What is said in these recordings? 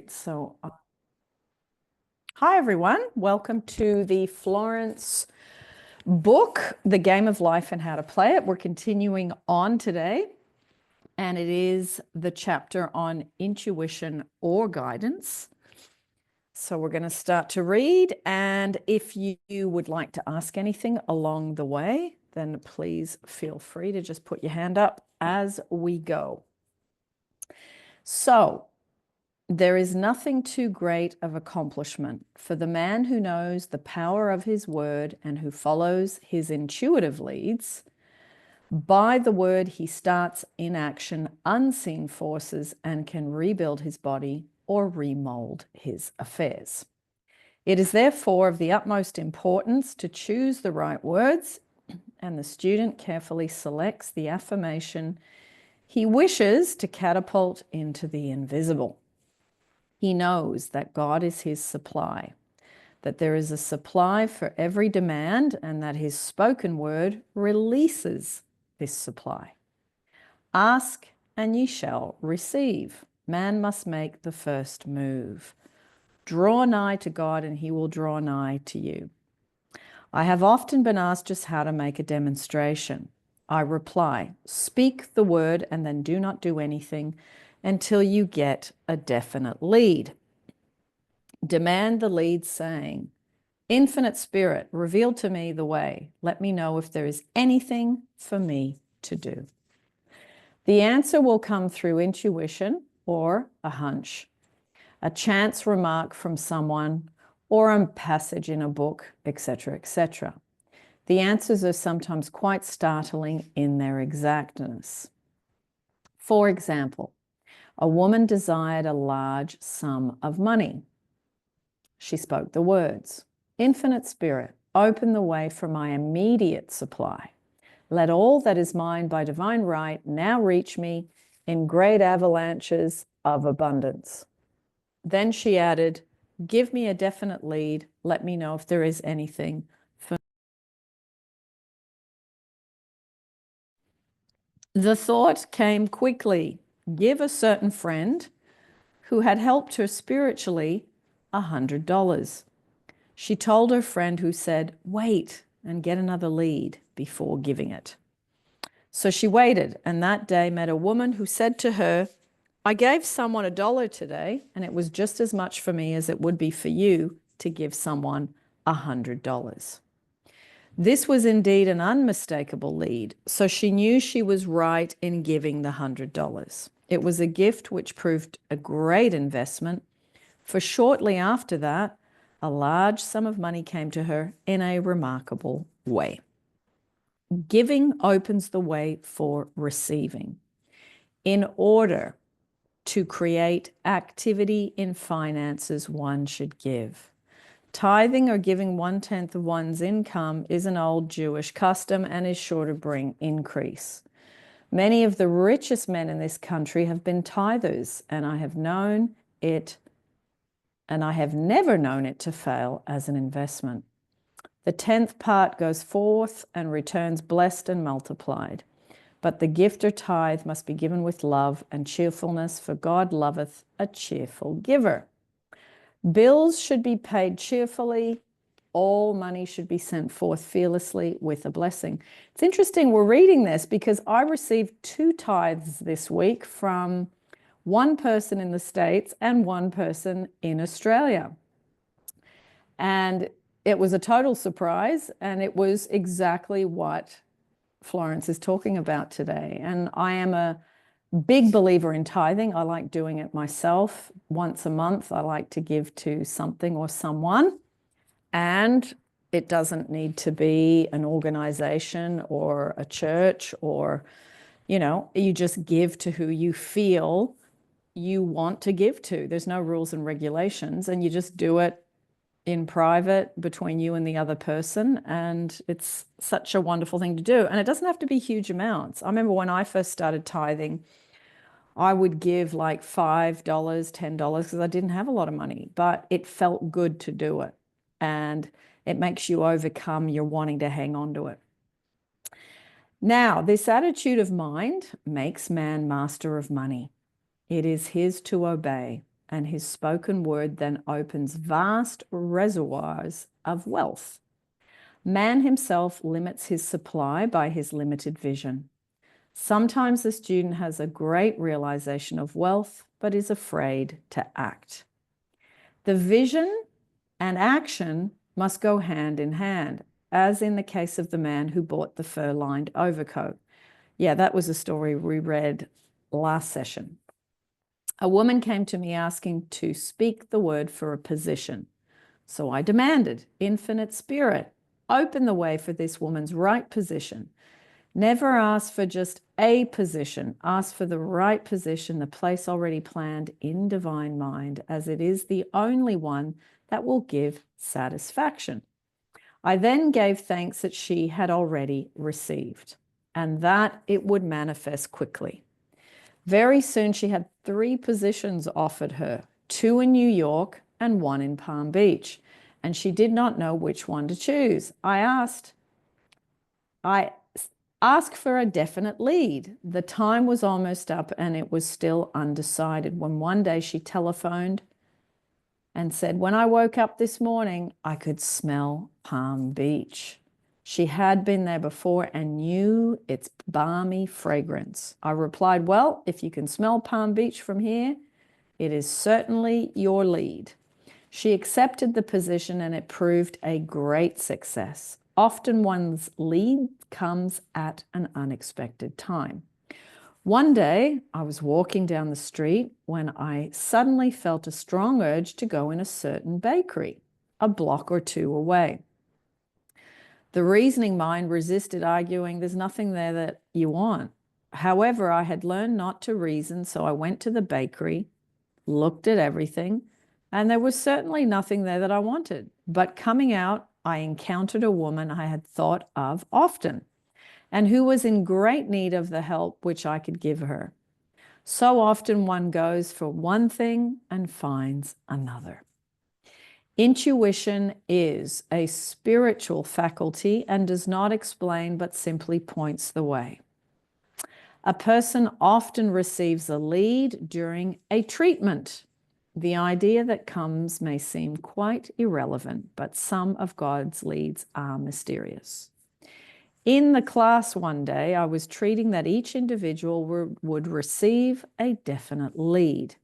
So, hi everyone. Welcome to the Florence book, The Game of Life and How to Play It. We're continuing on today, and it is the chapter on intuition or guidance. So we're going to start to read, and if you would like to ask anything along the way, then please feel free to just put your hand up as we go. So, there is nothing too great of accomplishment for the man who knows the power of his word and who follows his intuitive leads. By the word, he starts in action unseen forces and can rebuild his body or remold his affairs. It is therefore of the utmost importance to choose the right words, and the student carefully selects the affirmation he wishes to catapult into the invisible. He knows that God is his supply, that there is a supply for every demand, and that his spoken word releases this supply. Ask, and ye shall receive. Man must make the first move. Draw nigh to God, and he will draw nigh to you. I have often been asked just how to make a demonstration. I reply, speak the word and then do not do anything until you get a definite lead. Demand the lead, saying, Infinite Spirit, reveal to me the way. Let me know if there is anything for me to do. The answer will come through intuition or a hunch, a chance remark from someone, or a passage in a book, etc., etc. The answers are sometimes quite startling in their exactness. For example, a woman desired a large sum of money. She spoke the words, Infinite Spirit, open the way for my immediate supply. Let all that is mine by divine right now reach me in great avalanches of abundance. Then she added, give me a definite lead. Let me know if there is anything for me. The thought came quickly. Give a certain friend who had helped her spiritually $100. She told her friend, who said, wait and get another lead before giving it. So she waited, and that day met a woman who said to her, I gave someone $1 today, and it was just as much for me as it would be for you to give someone $100. This was indeed an unmistakable lead, so she knew she was right in giving the $100. It was a gift which proved a great investment, for shortly after that, a large sum of money came to her in a remarkable way. Giving opens the way for receiving. In order to create activity in finances, one should give. Tithing or giving 1/10 of one's income is an old Jewish custom and is sure to bring increase. Many of the richest men in this country have been tithers, and I have known it, and I have never known it to fail as an investment. The 10th part goes forth and returns blessed and multiplied. But the gift or tithe must be given with love and cheerfulness, for God loveth a cheerful giver. Bills should be paid cheerfully. All money should be sent forth fearlessly with a blessing. It's interesting we're reading this because I received 2 tithes this week from one person in the States and one person in Australia. And it was a total surprise, and it was exactly what Florence is talking about today. And I am a big believer in tithing. I like doing it myself. Once a month, I like to give to something or someone. And it doesn't need to be an organization or a church or, you just give to who you feel you want to give to. There's no rules and regulations, and you just do it in private between you and the other person, and it's such a wonderful thing to do. And it doesn't have to be huge amounts. I remember when I first started tithing, I would give like $5, $10 because I didn't have a lot of money, but it felt good to do it, and it makes you overcome your wanting to hang on to it. Now, this attitude of mind makes man master of money. It is his to obey, and his spoken word then opens vast reservoirs of wealth. Man himself limits his supply by his limited vision. Sometimes the student has a great realization of wealth, but is afraid to act. The vision and action must go hand in hand, as in the case of the man who bought the fur-lined overcoat. Yeah, that was a story we read last session. A woman came to me asking to speak the word for a position. So I demanded, Infinite Spirit, open the way for this woman's right position. Never ask for just a position. Ask for the right position, the place already planned in divine mind, as it is the only one that will give satisfaction. I then gave thanks that she had already received, and that it would manifest quickly. Very soon she had 3 positions offered her, 2 in New York and 1 in Palm Beach, and she did not know which one to choose. I asked for a definite lead. The time was almost up and it was still undecided when one day she telephoned and said, when I woke up this morning, I could smell Palm Beach. She had been there before and knew its balmy fragrance. I replied, well, if you can smell Palm Beach from here, it is certainly your lead. She accepted the position and it proved a great success. Often one's lead comes at an unexpected time. One day, I was walking down the street when I suddenly felt a strong urge to go in a certain bakery, a block or 2 away. The reasoning mind resisted, arguing, there's nothing there that you want. However, I had learned not to reason, so I went to the bakery, looked at everything, and there was certainly nothing there that I wanted. But coming out, I encountered a woman I had thought of often, and who was in great need of the help which I could give her. So often one goes for one thing and finds another. Intuition is a spiritual faculty and does not explain but simply points the way. A person often receives a lead during a treatment. The idea that comes may seem quite irrelevant, but some of God's leads are mysterious. In the class one day, I was treating that each individual would receive a definite lead.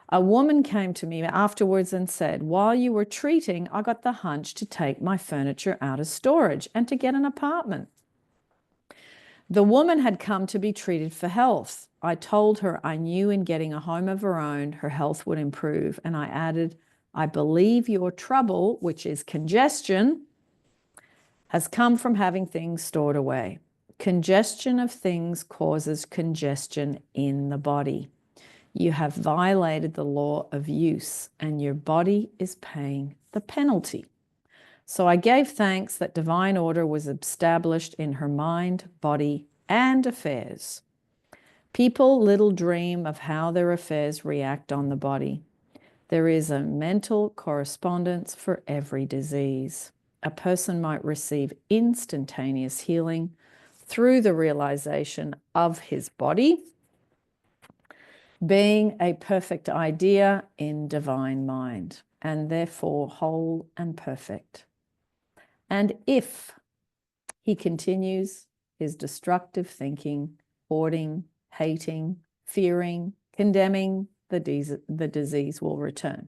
A woman came to me afterwards and said, while you were treating, I got the hunch to take my furniture out of storage and to get an apartment. The woman had come to be treated for health. I told her I knew in getting a home of her own, her health would improve. And I added, I believe your trouble, which is congestion, has come from having things stored away. Congestion of things causes congestion in the body. You have violated the law of use, and your body is paying the penalty. So I gave thanks that divine order was established in her mind, body, and affairs. People little dream of how their affairs react on the body. There is a mental correspondence for every disease. A person might receive instantaneous healing through the realization of his body being a perfect idea in divine mind, and therefore whole and perfect. And if he continues his destructive thinking, hoarding, hating, fearing, condemning, the disease will return.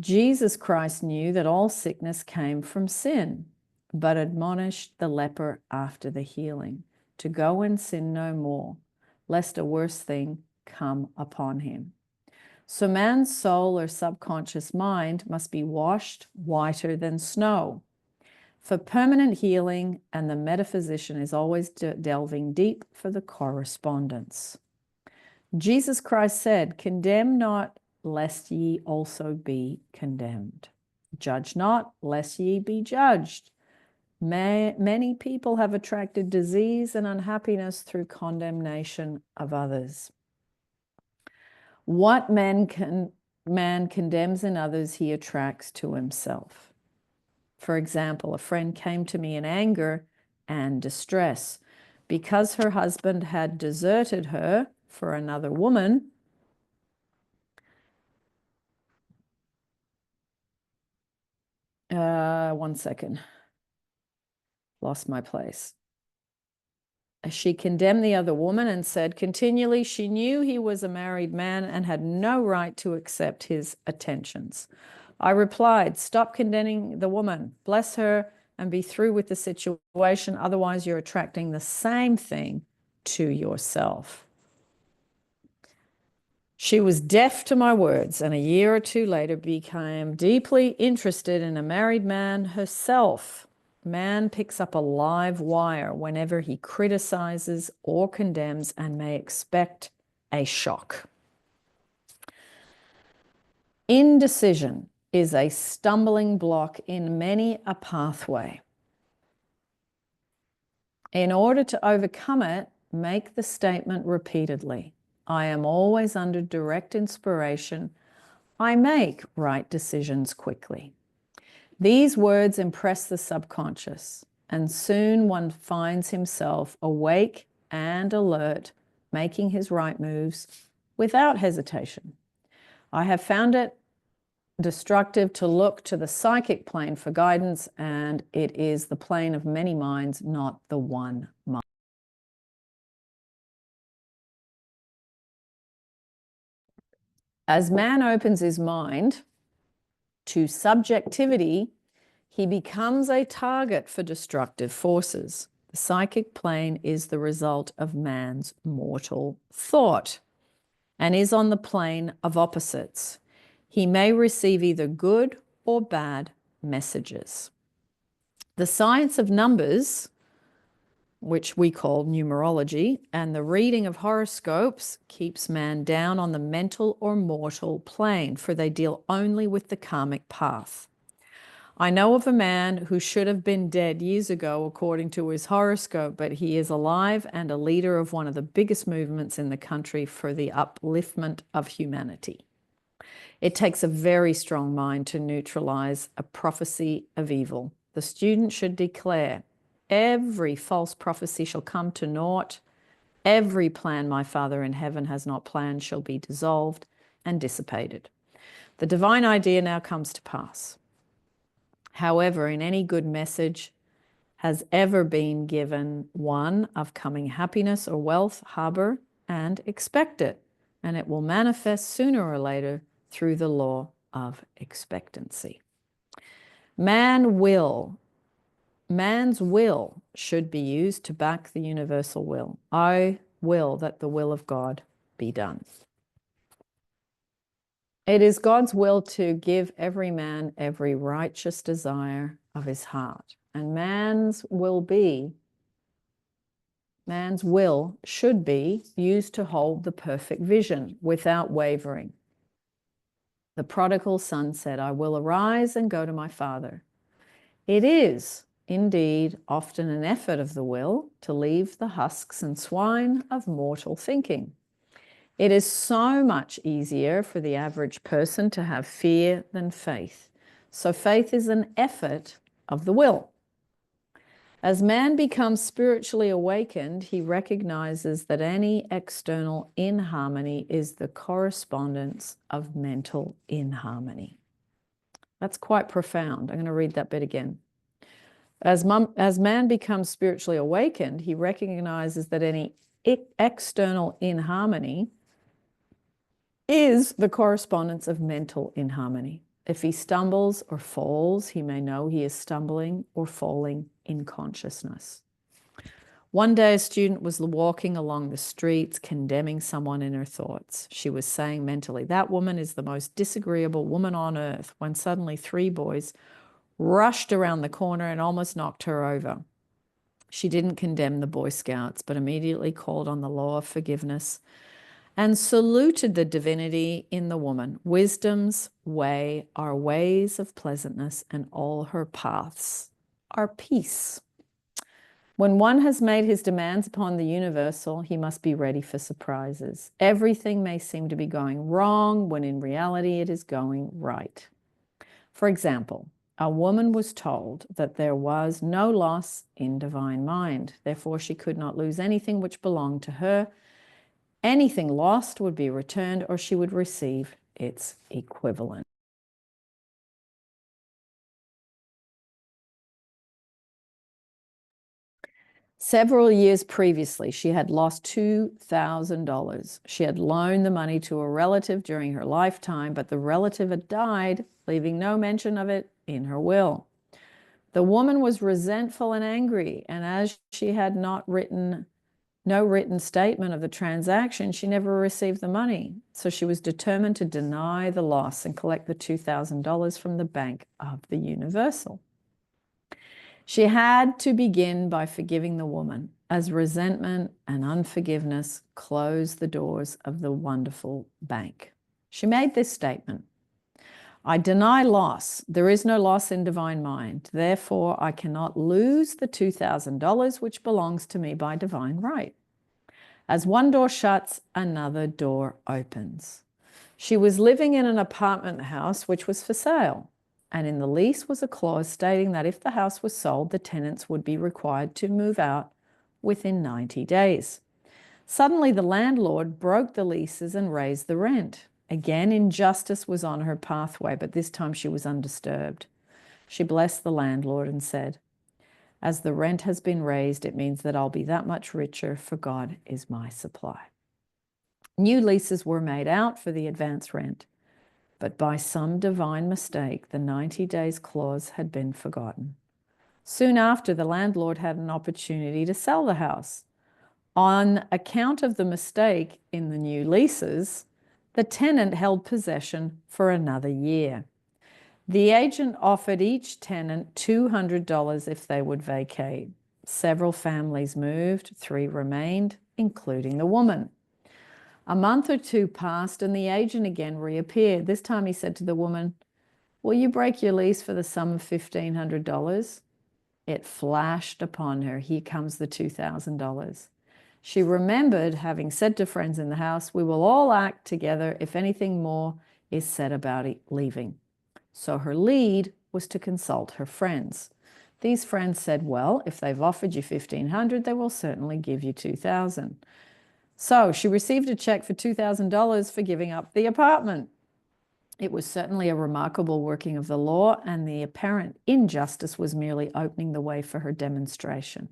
Jesus Christ knew that all sickness came from sin, but admonished the leper after the healing to go and sin no more, lest a worse thing come upon him. So man's soul or subconscious mind must be washed whiter than snow for permanent healing, and the metaphysician is always delving deep for the correspondence. Jesus Christ said, condemn not, lest ye also be condemned. Judge not, lest ye be judged. Many people have attracted disease and unhappiness through condemnation of others. What man condemns in others, he attracts to himself. For example, a friend came to me in anger and distress because her husband had deserted her for another woman. One second. Lost my place. She condemned the other woman and said continually she knew he was a married man and had no right to accept his attentions. I replied, stop condemning the woman, bless her, and be through with the situation. Otherwise, you're attracting the same thing to yourself. She was deaf to my words, and a year or two later became deeply interested in a married man herself. Man picks up a live wire whenever he criticizes or condemns and may expect a shock. Indecision is a stumbling block in many a pathway. In order to overcome it, make the statement repeatedly. I am always under direct inspiration. I make right decisions quickly. These words impress the subconscious, and soon one finds himself awake and alert, making his right moves without hesitation. I have found it destructive to look to the psychic plane for guidance, and it is the plane of many minds, not the one mind. As man opens his mind to subjectivity, he becomes a target for destructive forces. The psychic plane is the result of man's mortal thought and is on the plane of opposites. He may receive either good or bad messages. The science of numbers, which we call numerology, and the reading of horoscopes keeps man down on the mental or mortal plane, for they deal only with the karmic path. I know of a man who should have been dead years ago according to his horoscope, but he is alive and a leader of one of the biggest movements in the country for the upliftment of humanity. It takes a very strong mind to neutralize a prophecy of evil. The student should declare, every false prophecy shall come to naught. Every plan my Father in heaven has not planned shall be dissolved and dissipated. The divine idea now comes to pass. However, in any good message has ever been given one of coming happiness or wealth, harbor and expect it, and it will manifest sooner or later through the law of expectancy. Man's will should be used to back the universal will. I will that the will of God be done. It is God's will to give every man every righteous desire of his heart. And man's will should be used to hold the perfect vision without wavering. The prodigal son said, I will arise and go to my father. It is indeed often an effort of the will to leave the husks and swine of mortal thinking. It is so much easier for the average person to have fear than faith. So faith is an effort of the will. As man becomes spiritually awakened, he recognizes that any external inharmony is the correspondence of mental inharmony. That's quite profound. I'm going to read that bit again. As man becomes spiritually awakened, he recognizes that any external inharmony is the correspondence of mental inharmony. If he stumbles or falls, he may know he is stumbling or falling in consciousness. One day, a student was walking along the streets, condemning someone in her thoughts. She was saying mentally, that woman is the most disagreeable woman on earth, when suddenly 3 boys rushed around the corner and almost knocked her over. She didn't condemn the Boy Scouts, but immediately called on the law of forgiveness and saluted the divinity in the woman. Wisdom's way are ways of pleasantness, and all her paths are peace. When one has made his demands upon the universal, he must be ready for surprises. Everything may seem to be going wrong when in reality it is going right. For example, a woman was told that there was no loss in divine mind. Therefore, she could not lose anything which belonged to her. Anything lost would be returned, or she would receive its equivalent. Several years previously, she had lost $2,000. She had loaned the money to a relative during her lifetime, but the relative had died, leaving no mention of it in her will. The woman was resentful and angry, and as she had no written statement of the transaction, she never received the money. So she was determined to deny the loss and collect the $2,000 from the Bank of the Universal. She had to begin by forgiving the woman, as resentment and unforgiveness closed the doors of the wonderful bank. She made this statement: I deny loss. There is no loss in divine mind. Therefore, I cannot lose the $2,000 which belongs to me by divine right. As one door shuts, another door opens. She was living in an apartment house which was for sale, and in the lease was a clause stating that if the house was sold, the tenants would be required to move out within 90 days. Suddenly, the landlord broke the leases and raised the rent. Again, injustice was on her pathway, but this time she was undisturbed. She blessed the landlord and said, as the rent has been raised, it means that I'll be that much richer, for God is my supply. New leases were made out for the advance rent, but by some divine mistake, the 90 days clause had been forgotten. Soon after, the landlord had an opportunity to sell the house. On account of the mistake in the new leases, the tenant held possession for another year. The agent offered each tenant $200 if they would vacate. Several families moved, 3 remained, including the woman. A month or 2 passed and the agent again reappeared. This time he said to the woman, will you break your lease for the sum of $1,500? It flashed upon her, here comes the $2,000. She remembered having said to friends in the house, we will all act together if anything more is said about leaving. So her lead was to consult her friends. These friends said, well, if they've offered you $1,500, they will certainly give you $2,000. So she received a check for $2,000 for giving up the apartment. It was certainly a remarkable working of the law, and the apparent injustice was merely opening the way for her demonstration.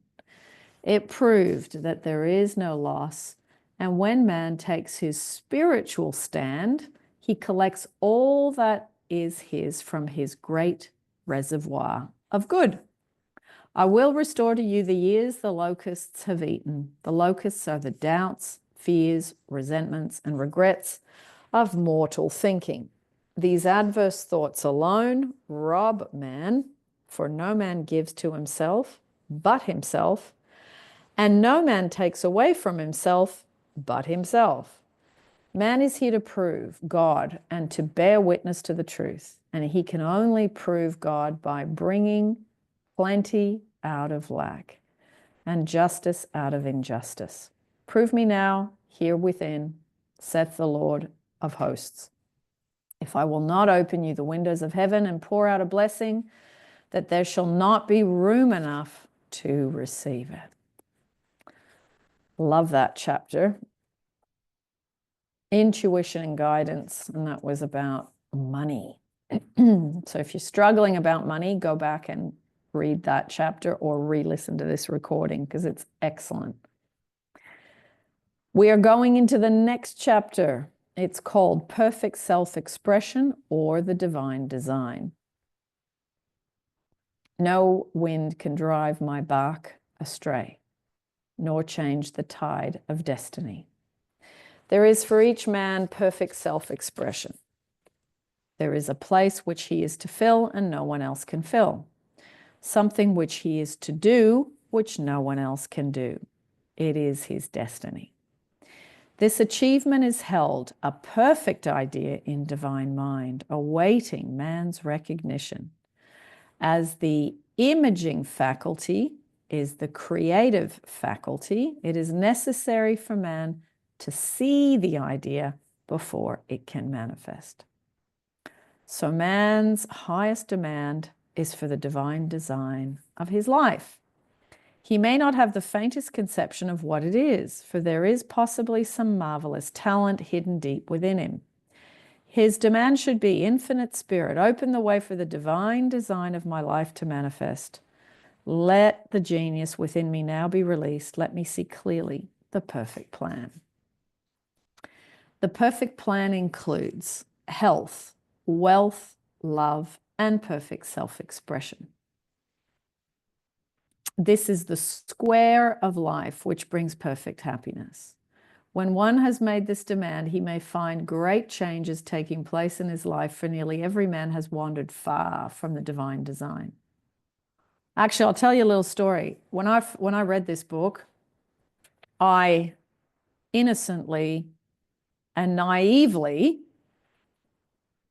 It proved that there is no loss, and when man takes his spiritual stand, he collects all that is his from his great reservoir of good. I will restore to you the years the locusts have eaten. The locusts are the doubts, fears, resentments, and regrets of mortal thinking. These adverse thoughts alone rob man, for no man gives to himself but himself, and no man takes away from himself but himself. Man is here to prove God and to bear witness to the truth, and he can only prove God by bringing plenty out of lack and justice out of injustice. Prove me now here within, saith the Lord of hosts, if I will not open you the windows of heaven and pour out a blessing, that there shall not be room enough to receive it. Love that chapter. Intuition and guidance, and that was about money. So if you're struggling about money, go back and read that chapter or re-listen to this recording because it's excellent. We are going into the next chapter. It's called Perfect Self-Expression or the Divine Design. No wind can drive my bark astray, nor change the tide of destiny. There is for each man perfect self-expression. There is a place which he is to fill and no one else can fill. Something which he is to do, which no one else can do. It is his destiny. This achievement is held a perfect idea in divine mind, awaiting man's recognition. As the imaging faculty is the creative faculty, it is necessary for man to see the idea before it can manifest. So man's highest demand is for the divine design of his life. He may not have the faintest conception of what it is, for there is possibly some marvelous talent hidden deep within him. His demand should be, infinite spirit, open the way for the divine design of my life to manifest. Let the genius within me now be released. Let me see clearly the perfect plan. The perfect plan includes health, wealth, love, and perfect self-expression. This is the square of life which brings perfect happiness. When one has made this demand, he may find great changes taking place in his life, for nearly every man has wandered far from the divine design. Actually, I'll tell you a little story. When I read this book, I innocently and naively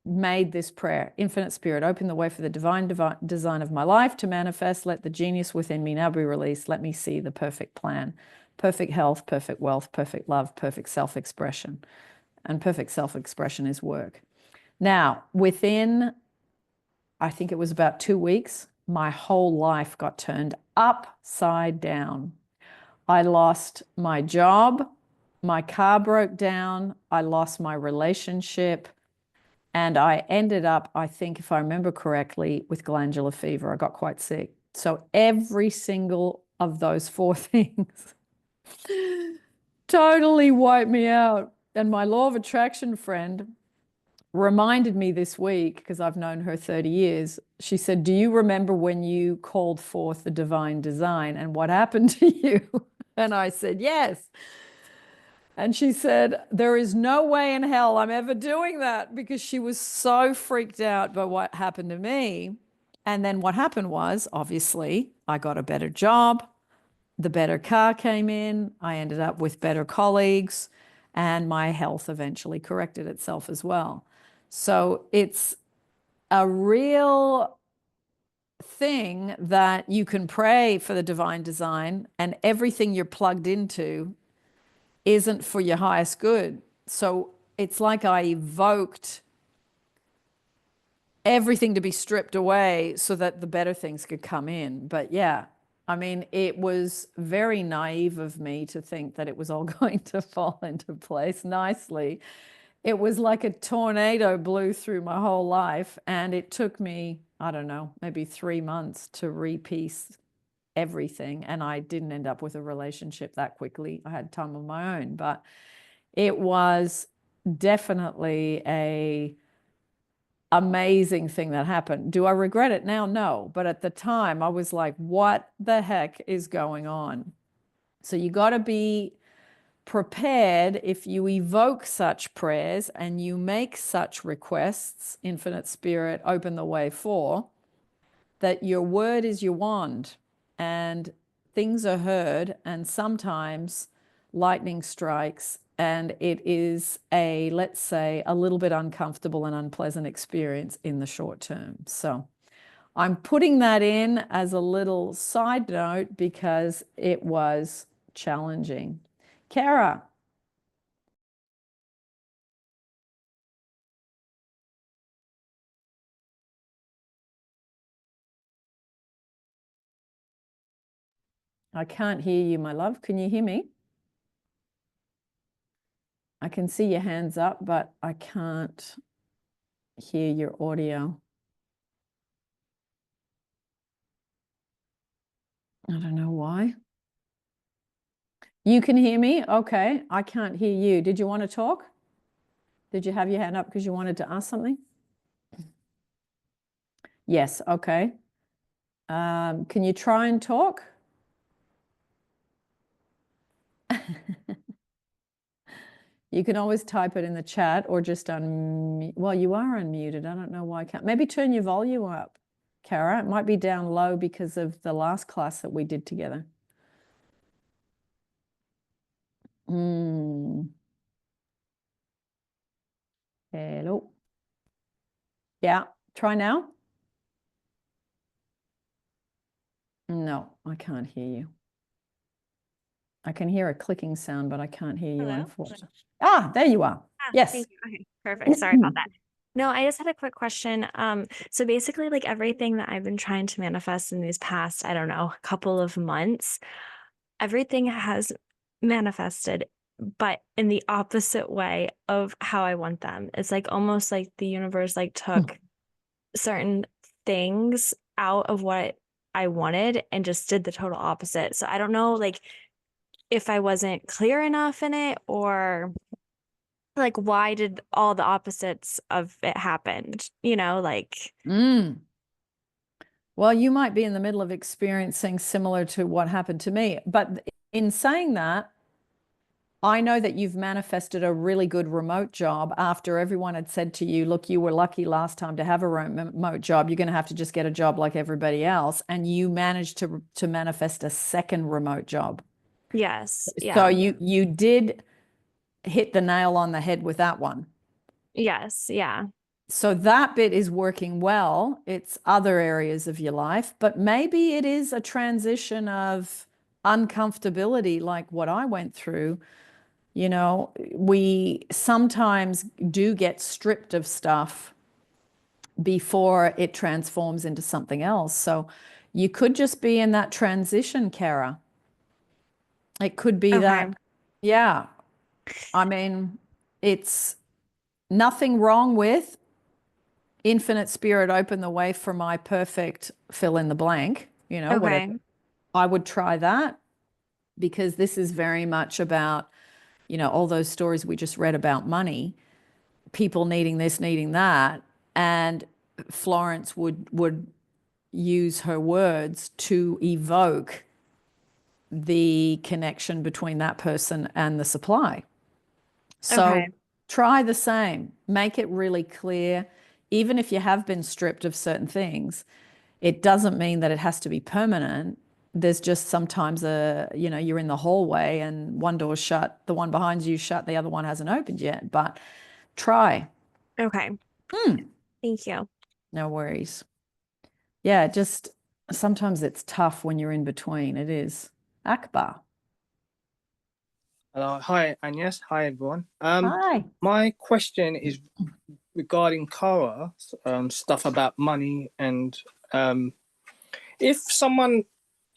made this prayer. Infinite Spirit, open the way for the divine design of my life to manifest. Let the genius within me now be released. Let me see the perfect plan. Perfect health, perfect wealth, perfect love, perfect self-expression. And perfect self-expression is work. Now, within, I think it was about 2 weeks, my whole life got turned upside down. I lost my job, my car broke down, I lost my relationship, and I ended up, I think, if I remember correctly, with glandular fever. I got quite sick. So every single of those 4 things totally wiped me out. And my law of attraction friend reminded me this week, because I've known her 30 years, she said, do you remember when you called forth the divine design and what happened to you? And I said, yes. And she said, there is no way in hell I'm ever doing that, because she was so freaked out by what happened to me. And then what happened was, obviously, I got a better job. The better car came in. I ended up with better colleagues, and my health eventually corrected itself as well. So it's a real thing that you can pray for the divine design, and everything you're plugged into isn't for your highest good. So it's like I evoked everything to be stripped away so that the better things could come in. But yeah, I mean, it was very naive of me to think that it was all going to fall into place nicely. It was like a tornado blew through my whole life, and it took me, I don't know, maybe 3 months to repiece everything. And I didn't end up with a relationship that quickly. I had time on my own, but it was definitely a amazing thing that happened. Do I regret it now? No. But at the time I was like, what the heck is going on? So you got to be prepared if you evoke such prayers and you make such requests, Infinite Spirit, open the way for, that your word is your wand, and things are heard, and sometimes lightning strikes, and it is a, let's say, a little bit uncomfortable and unpleasant experience in the short term. So I'm putting that in as a little side note because it was challenging. Kara. I can't hear you, my love. Can you hear me? I can see your hands up, but I can't hear your audio. I don't know why. You can hear me? Okay. I can't hear you. Did you want to talk? Did you have your hand up because you wanted to ask something? Yes. Okay. Can you try and talk? You can always type it in the chat or just unmute. Well, you are unmuted. I don't know why I can't. Maybe turn your volume up, Kara. It might be down low because of the last class that we did together. Hello. Yeah. Try now. No, I can't hear you. I can hear a clicking sound, but I can't hear you, unfortunately. Ah, there you are. Yes. Thank you. Okay, perfect. Sorry about that. No, I just had a quick question. So basically, like everything that I've been trying to manifest in these past, I don't know, couple of months, everything has manifested, but in the opposite way of how I want them. It's like almost like the universe like took certain things out of what I wanted and just did the total opposite. So I don't know, like, if I wasn't clear enough in it, or like, why did all the opposites of it happen? Like, Mm. Well, you might be in the middle of experiencing similar to what happened to me. But in saying that, I know that you've manifested a really good remote job after everyone had said to you, look, you were lucky last time to have a remote job. You're going to have to just get a job like everybody else. And you managed to manifest a second remote job. yes, So yeah, you did hit the nail on the head with that one. yes, yeah, So that bit is working well. It's other areas of your life, but maybe it is a transition of uncomfortability like what I went through. We sometimes do get stripped of stuff before it transforms into something else. So you could just be in that transition, Kara. It could be okay, that, yeah. I mean, it's nothing wrong with infinite spirit open the way for my perfect fill in the blank, whatever. okay, I would try that because this is very much about, all those stories we just read about money, people needing this, needing that. And Florence would use her words to evoke the connection between that person and the supply. So okay, try the same, make it really clear. Even if you have been stripped of certain things, it doesn't mean that it has to be permanent. There's just sometimes you're in the hallway and one door's shut, the one behind you shut, the other one hasn't opened yet. But try. okay. Hmm. Thank you. No worries. Yeah, just sometimes it's tough when you're in between. It is. Akbar. Hello. Hi, Agnes. Hi, everyone. Hi. My question is regarding Kara, stuff about money and if someone,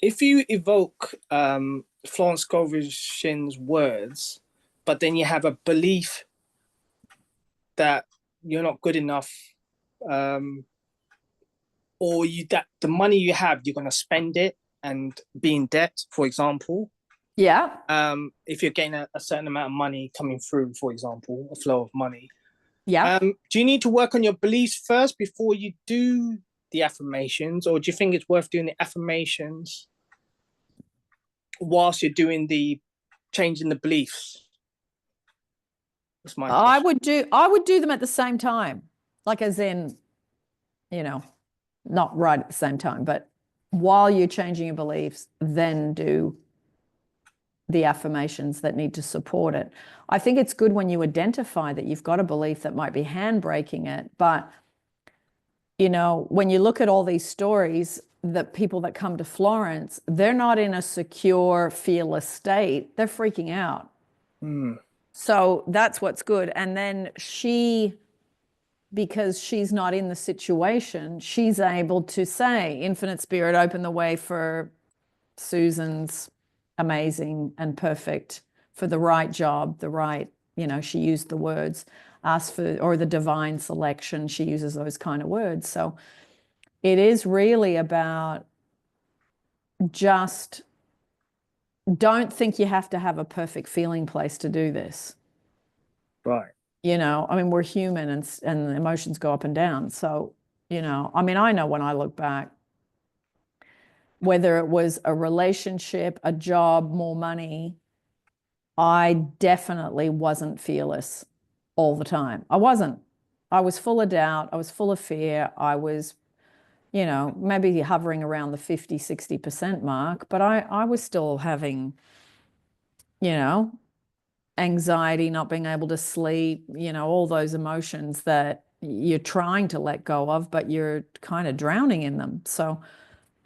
if you evoke Florence Scovel Shinn's words, but then you have a belief that you're not good enough, um, or that the money you have, you're going to spend it and be in debt, for example. Yeah. If you're getting a certain amount of money coming through, for example, a flow of money, Yeah. do you need to work on your beliefs first before you do the affirmations, or do you think it's worth doing the affirmations whilst you're doing the changing the beliefs? That's my I question. would do them at the same time. Like as in, you know, not right at the same time, but while you're changing your beliefs, then do the affirmations that need to support it. I think it's good when you identify that you've got a belief that might be handbraking it, but when you look at all these stories, the people that come to Florence, they're not in a secure, fearless state. They're freaking out. Hmm. So that's what's good. And then because she's not in the situation, she's able to say, Infinite Spirit, open the way for Susan's amazing and perfect for the right job, the right, she used the words, ask for, or the divine selection. She uses those kind of words. So it is really about just don't think you have to have a perfect feeling place to do this. Right. I mean, we're human and emotions go up and down. So, I mean, I know when I look back, whether it was a relationship, a job, more money, I definitely wasn't fearless all the time. I wasn't. I was full of doubt. I was full of fear. I was, maybe hovering around the 50, 60% mark, but I was still having, you know, anxiety, not being able to sleep, all those emotions that you're trying to let go of, but you're kind of drowning in them. So,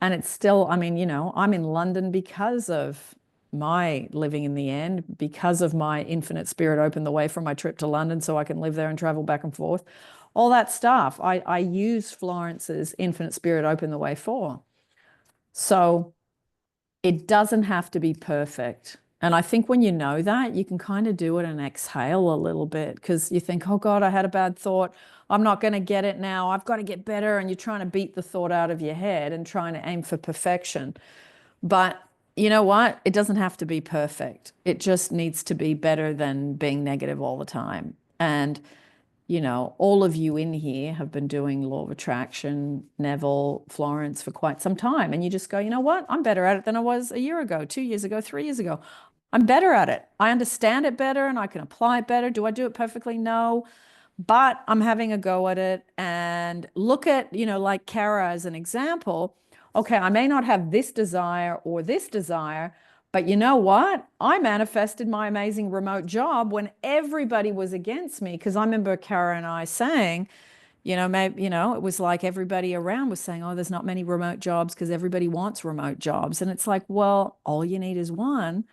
and it's still, I mean, I'm in London because of my living in the end, because of my infinite spirit opened the way for my trip to London so I can live there and travel back and forth. All that stuff I use Florence's infinite spirit open the way for. So it doesn't have to be perfect. And I think when you know that, you can kind of do it and exhale a little bit because you think, oh God, I had a bad thought. I'm not going to get it now. I've got to get better. And you're trying to beat the thought out of your head and trying to aim for perfection. But you know what? It doesn't have to be perfect. It just needs to be better than being negative all the time. And, you know, all of you in here have been doing law of attraction, Neville, Florence, for quite some time. And you just go, you know what? I'm better at it than I was a year ago, 2 years ago, 3 years ago. I'm better at it. I understand it better and I can apply it better. Do I do it perfectly? No. But I'm having a go at it. And look at, you know, like Kara as an example. Okay, I may not have this desire or this desire, but you know what? I manifested my amazing remote job when everybody was against me. Because I remember Kara and I saying, you know, maybe, you know, it was like everybody around was saying, oh, there's not many remote jobs because everybody wants remote jobs. And it's like, well, all you need is one.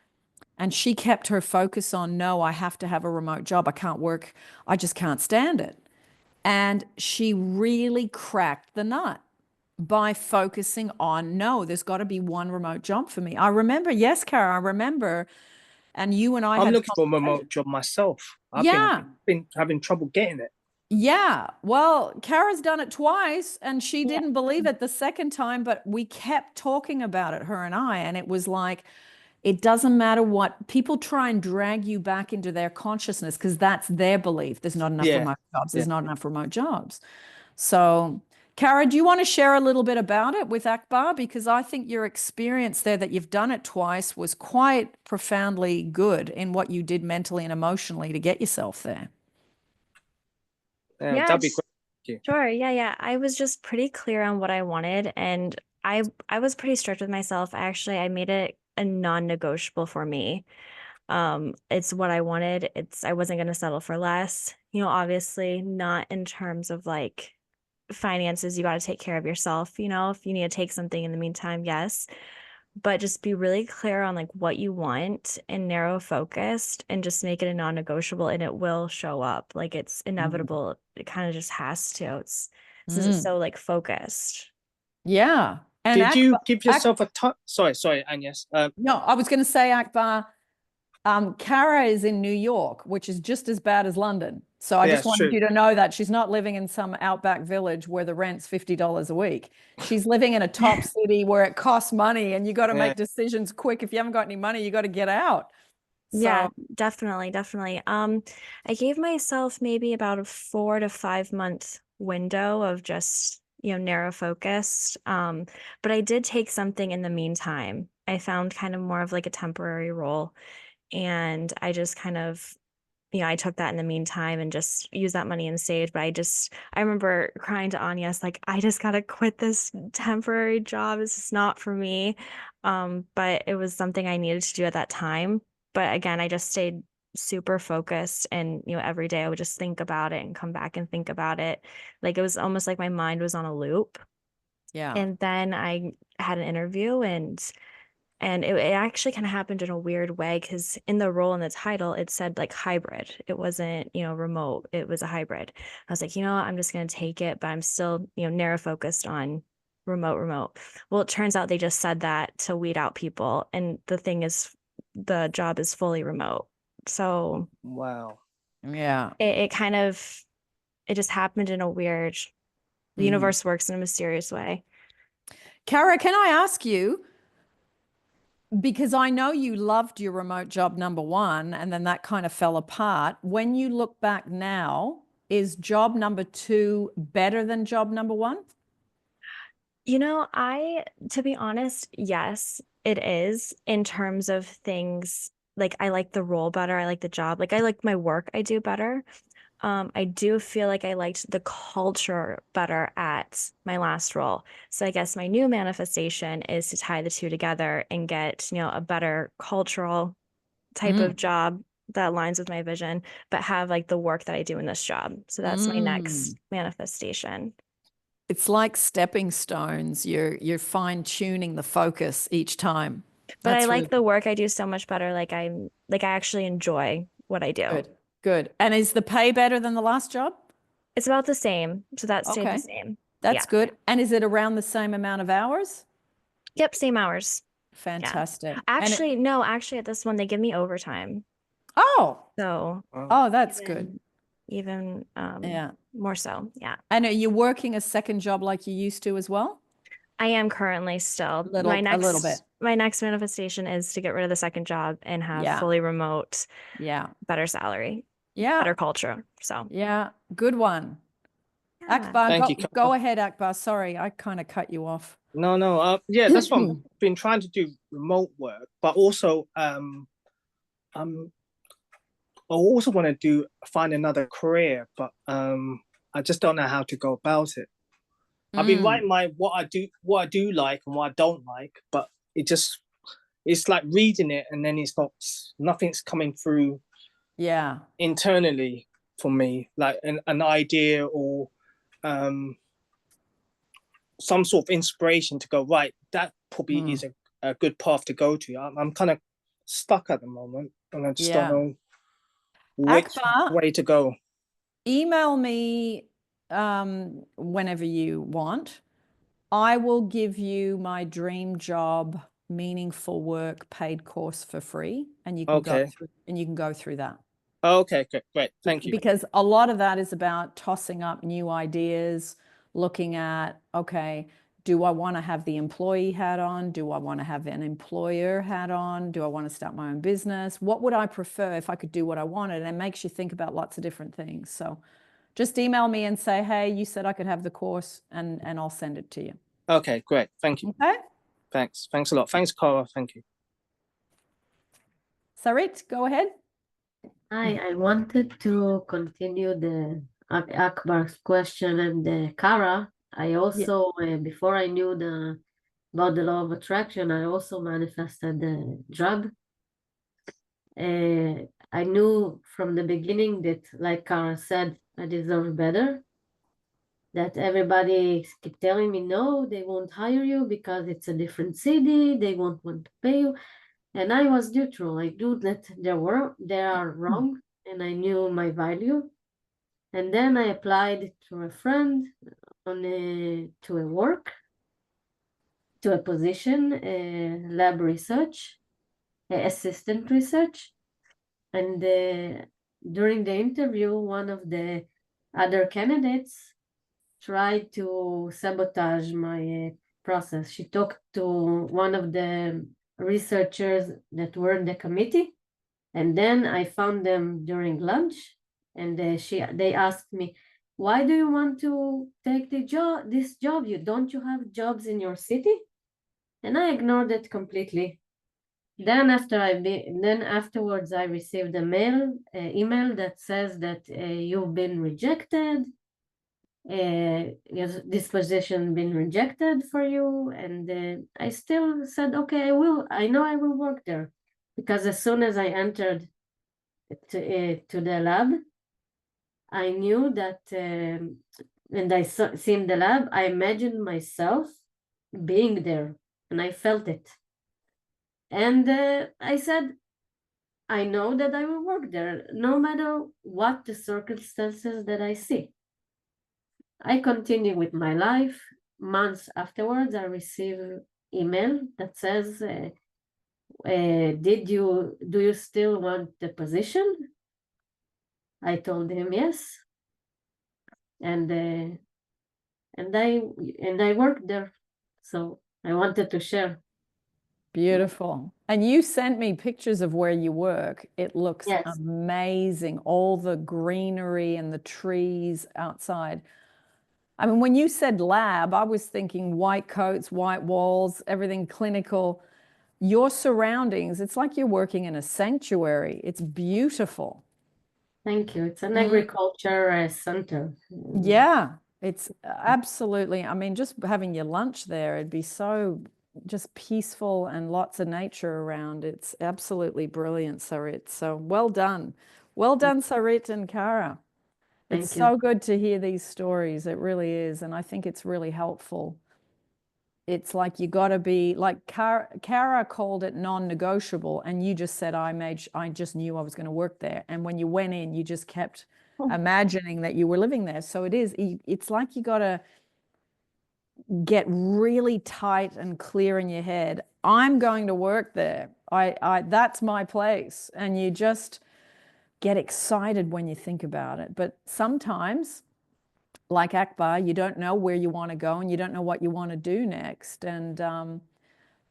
And she kept her focus on, no, I have to have a remote job. I can't work. I just can't stand it. And she really cracked the nut by focusing on, no, there's got to be one remote job for me. I remember, yes, Kara, I remember. And you and I I'm had looking for a remote job myself. I've yeah. been having trouble getting it. Yeah. Well, Kara's done it twice and she Yeah. didn't believe it the second time, but we kept talking about it, her and I. And it was like, it doesn't matter what people try and drag you back into their consciousness because that's their belief. There's not enough Yeah. remote jobs. There's Yeah. not enough remote jobs. So, Kara, do you want to share a little bit about it with Akbar? Because I think your experience there that you've done it twice was quite profoundly good in what you did mentally and emotionally to get yourself there. Yeah, Yeah, that'd be great. Thank you. sure. Yeah. I was just pretty clear on what I wanted, and I was pretty strict with myself. I made it a non-negotiable for me. It's what I wanted. I wasn't going to settle for less. You know, obviously not in terms of like finances. You got to take care of yourself. You know, if you need to take something in the meantime, yes. But just be really clear on like what you want and narrow focused and just make it a non-negotiable, and it will show up. Like it's inevitable. It kind of just has to. It's since it's so like focused. Yeah. And Did you Akbar, give yourself a time? Sorry, Agnes. no, I was going to say, Akbar, Kara is in New York, which is just as bad as London. So I Yeah, just it's wanted true. you to know that she's not living in some outback village where the rent's $50 a week. She's living in a top city where it costs money and you got to Yeah. make decisions quick. If you haven't got any money, you got to get out. Yeah, So, definitely. I gave myself maybe about a 4 to 5 month window of just, you know, narrow focused. But I did take something in the meantime. I found kind of more of like a temporary role, and I just kind of, you know, I took that in the meantime and just used that money and saved. But I remember crying to Agnes, like, I just gotta quit this temporary job. This is not for me. But it was something I needed to do at that time. But again, I just stayed super focused, and, you know, every day I would just think about it and come back and think about it. Like it was almost like my mind was on a loop. yeah. And then I had an interview, and it actually kind of happened in a weird way because in the role in the title, it said like hybrid. It wasn't, you know, remote. It was a hybrid. I was like, you know what? I'm just going to take it, but I'm still, you know, narrow focused on remote. Well, it turns out they just said that to weed out people. And the thing is, the job is fully remote. So Wow. Yeah. it kind of, it just happened in a weird, the universe works in a mysterious way. Kara, can I ask you, because I know you loved your remote job number one, and then that kind of fell apart. When you look back now, is job number two better than job number one? You know, to be honest, yes, it is in terms of things. Like I like the role better. I like the job. Like I like my work I do better. I do feel like I liked the culture better at my last role. So I guess my new manifestation is to tie the two together and get, you know, a better cultural type of job that aligns with my vision, but have like the work that I do in this job. So that's my next manifestation. It's like stepping stones. You're fine tuning the focus each time. But I That's like really the work I do so much better. I actually enjoy what I do. good. Good. And is the pay better than the last job? It's about the same. So that stayed the Okay. same. That's Yeah. good. And is it around the same amount of hours? Yep, same hours. Yeah. Fantastic. Actually, no, actually at this one they give me overtime. Oh, So oh, that's good. even Yeah. more so. Yeah. And are you working a second job like you used to as well? I am currently still. A little bit. My next manifestation is to get rid of the second job and have Yeah. fully remote, Yeah. better salary, Yeah. better culture. So Yeah. Good one. yeah. Akbar, Thank you, go Cara. ahead, Akbar. Sorry, I kind of cut you off. No. Yeah, that's what I've been trying to do, remote work, but also I also want to find another career, but I just don't know how to go about it. I've been writing what I do like and what I don't like, but it's like reading it and then nothing's coming through Yeah. internally for me, like an idea or some sort of inspiration to go, right, that probably is a good path to go to. I'm kind of stuck at the moment and I just don't know which Akbar, way to go. email me whenever you want. I will give you my dream job, meaningful work, paid course for free, and you can go through that. Okay, great. Thank you. Because a lot of that is about tossing up new ideas, looking at, okay, do I want to have the employee hat on? Do I want to have an employer hat on? Do I want to start my own business? What would I prefer if I could do what I wanted? And it makes you think about lots of different things. So just email me and say, hey, you said I could have the course, and I'll send it to you. Okay, great. Thank you. Okay. Thanks a lot. Thanks, Cara. Thank you. Sarit, go ahead. Hi, I wanted to continue the Akbar's question and the Kara. I also, before I knew about the law of attraction, I also manifested the job. I knew from the beginning that, like Kara said, I deserve better. That everybody keep telling me, no, they won't hire you because it's a different city. They won't want to pay you. And I was neutral. I knew that they are wrong, and I knew my value. And then I applied to a friend to a work, to a position, lab research, assistant research. And during the interview, one of the other candidates tried to sabotage my process. She talked to one of the researchers that were in the committee, and then I found them during lunch, and they asked me, why do you want to take this job? Don't you have jobs in your city? And I ignored it completely. Then afterwards I received an email that says that you've been rejected. This position been rejected for you, and I still said, okay, I know I will work there, because as soon as I entered to the lab, I knew that, and I seen the lab, I imagined myself being there, and I felt it. And I said, I know that I will work there, no matter what the circumstances that I see. I continue with my life. Months afterwards, I receive email that says, do you still want the position? I told him yes, and I worked there. So I wanted to share. Beautiful. And you sent me pictures of where you work. It looks Yes. amazing. All the greenery and the trees outside. I mean, when you said lab, I was thinking white coats, white walls, everything clinical. Your surroundings, it's like you're working in a sanctuary. It's beautiful. Thank you. It's an agriculture center. Yeah, it's absolutely. I mean, just having your lunch there, it'd be so just peaceful and lots of nature around. It's absolutely brilliant, Sarit. So well done. Well done, Sarit and Kara. It's Thank you. so good to hear these stories. It really is. And I think it's really helpful. It's like you got to be like Kara called it non-negotiable, and you just said I just knew I was going to work there. And when you went in, you just kept imagining that you were living there. So it's like you got to get really tight and clear in your head. I'm going to work there. That's my place. And you just get excited when you think about it. But sometimes, like Akbar, you don't know where you want to go and you don't know what you want to do next. And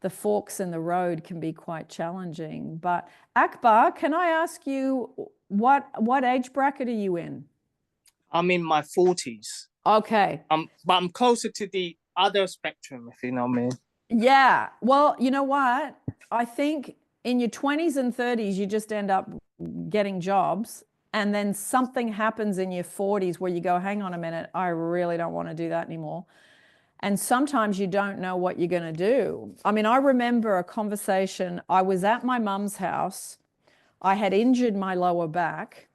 the forks in the road can be quite challenging. But Akbar, can I ask you, what age bracket are you in? I'm in my 40s. Okay. But I'm closer to the other spectrum, if you know what I mean. Yeah. Well, you know what? I think in your 20s and 30s, you just end up getting jobs. And then something happens in your 40s where you go, hang on a minute, I really don't want to do that anymore. And sometimes you don't know what you're going to do. I mean, I remember a conversation. I was at my mum's house. I had injured my lower back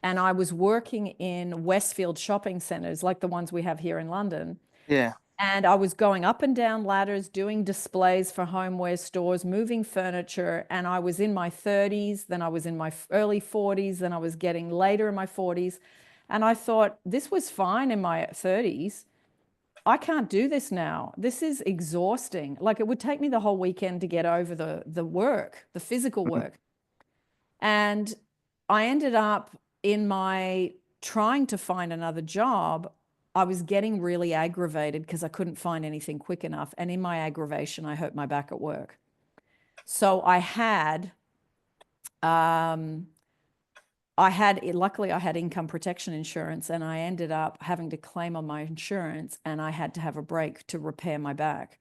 and I was working in Westfield shopping centers like the ones we have here in London. Yeah. And I was going up and down ladders, doing displays for homeware stores, moving furniture. And I was in my 30s, then I was in my early 40s, then I was getting later in my 40s. And I thought, this was fine in my 30s. I can't do this now. This is exhausting. Like, it would take me the whole weekend to get over the work, the physical work. And I ended up in my trying to find another job. I was getting really aggravated because I couldn't find anything quick enough. And in my aggravation, I hurt my back at work. So luckily I had income protection insurance, and I ended up having to claim on my insurance, and I had to have a break to repair my back.